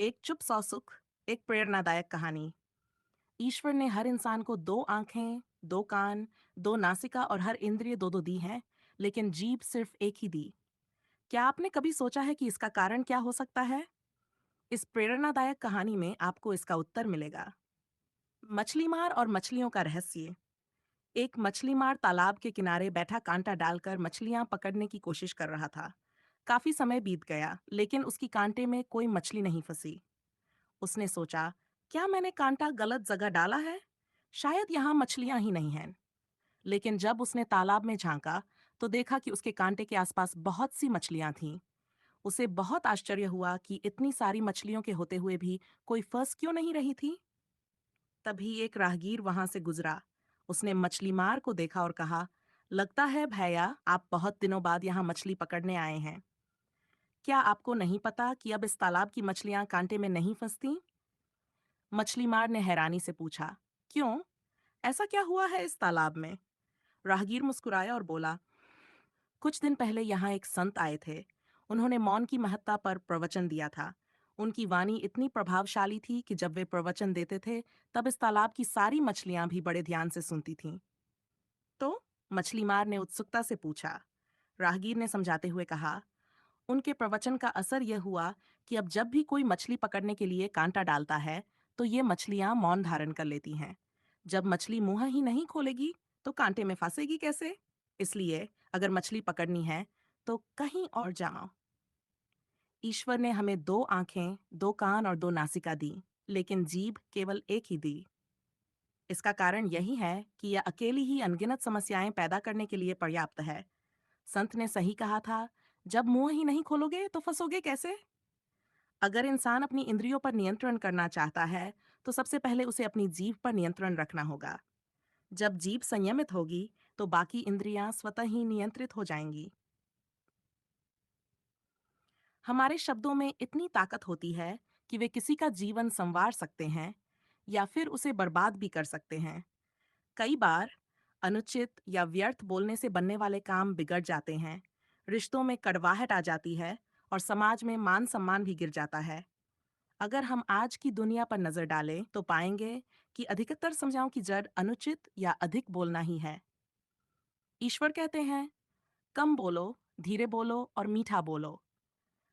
एक चुप सौ सुख, एक प्रेरणादायक कहानी। ईश्वर ने हर इंसान को दो आंखें, दो कान, दो नासिका और हर इंद्रिय दो दो दी हैं, लेकिन जीभ सिर्फ एक ही दी। क्या आपने कभी सोचा है कि इसका कारण क्या हो सकता है? इस प्रेरणादायक कहानी में आपको इसका उत्तर मिलेगा। मछली मार और मछलियों का रहस्य। एक मछली मार तालाब के किनारे बैठा कांटा डालकर मछलियां पकड़ने की कोशिश कर रहा था। काफी समय बीत गया, लेकिन उसकी कांटे में कोई मछली नहीं फंसी। उसने सोचा, क्या मैंने कांटा गलत जगह डाला है? शायद यहाँ मछलियां ही नहीं हैं। लेकिन जब उसने तालाब में झांका, तो देखा कि उसके कांटे के आसपास बहुत सी मछलियां थीं। उसे बहुत आश्चर्य हुआ कि इतनी सारी मछलियों के होते हुए भी कोई फंस क्यों नहीं रही थी। तभी एक राहगीर वहां से गुजरा। उसने मछली मार को देखा और कहा, लगता है भैया, आप बहुत दिनों बाद यहाँ मछली पकड़ने आए हैं। क्या आपको नहीं पता कि अब इस तालाब की मछलियां कांटे में नहीं फंसती? मछली मार ने हैरानी से पूछा, क्यों? ऐसा क्या हुआ है इस तालाब में? राहगीर मुस्कुराया और बोला, कुछ दिन पहले यहाँ एक संत आए थे। उन्होंने मौन की महत्ता पर प्रवचन दिया था। उनकी वाणी इतनी प्रभावशाली थी कि जब वे प्रवचन देते थे, तब इस तालाब की सारी मछलियां भी बड़े ध्यान से सुनती थीं। तो मछली मार ने उत्सुकता से पूछा। राहगीर ने समझाते हुए कहा, उनके प्रवचन का असर यह हुआ कि अब जब भी कोई मछली पकड़ने के लिए कांटा डालता है, तो ये मछलियां मौन धारण कर लेती हैं। जब मछली मुंह ही नहीं खोलेगी, तो कांटे में फंसेगी कैसे? इसलिए अगर मछली पकड़नी है, तो कहीं और जाओ। ईश्वर ने हमें दो आंखें, दो कान और दो नासिका दी, लेकिन जीभ केवल एक ही दी। इसका कारण यही है कि यह अकेली ही अनगिनत समस्याएं पैदा करने के लिए पर्याप्त है। संत ने सही कहा था, जब मुंह ही नहीं खोलोगे तो फंसोगे कैसे? अगर इंसान अपनी इंद्रियों पर नियंत्रण करना चाहता है, तो सबसे पहले उसे अपनी जीभ पर नियंत्रण रखना होगा। जब जीभ संयमित होगी, तो बाकी इंद्रियां स्वतः ही नियंत्रित हो जाएंगी। हमारे शब्दों में इतनी ताकत होती है कि वे किसी का जीवन संवार सकते हैं या फिर उसे बर्बाद भी कर सकते हैं। कई बार अनुचित या व्यर्थ बोलने से बनने वाले काम बिगड़ जाते हैं, रिश्तों में कड़वाहट आ जाती है और समाज में मान सम्मान भी गिर जाता है। अगर हम आज की दुनिया पर नजर डालें, तो पाएंगे कि अधिकतर समस्याओं की जड़ अनुचित या अधिक बोलना ही है। ईश्वर कहते हैं, कम बोलो, धीरे बोलो और मीठा बोलो।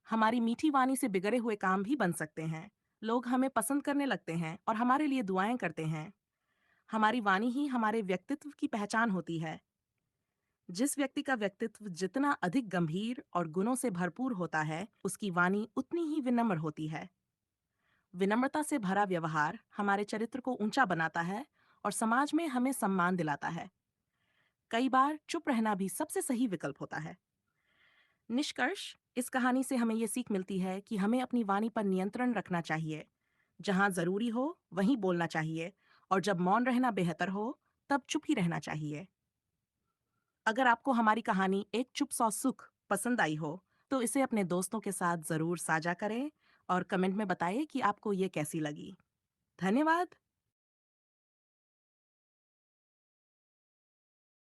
हमारी मीठी वाणी से बिगड़े हुए काम भी बन सकते हैं। लोग हमें पसंद करने लगते हैं और हमारे लिए दुआएं करते हैं। हमारी वाणी ही हमारे व्यक्तित्व की पहचान होती है। जिस व्यक्ति का व्यक्तित्व जितना अधिक गंभीर और गुणों से भरपूर होता है, उसकी वाणी उतनी ही विनम्र होती है। विनम्रता से भरा व्यवहार हमारे चरित्र को ऊंचा बनाता है और समाज में हमें सम्मान दिलाता है। कई बार चुप रहना भी सबसे सही विकल्प होता है। निष्कर्ष, इस कहानी से हमें ये सीख मिलती है कि हमें अपनी वाणी पर नियंत्रण रखना चाहिए। जहां जरूरी हो, वहीं बोलना चाहिए, और जब मौन रहना बेहतर हो, तब चुप ही रहना चाहिए। अगर आपको हमारी कहानी एक चुप सौ सुख पसंद आई हो, तो इसे अपने दोस्तों के साथ जरूर साझा करें और कमेंट में बताइए कि आपको ये कैसी लगी। धन्यवाद।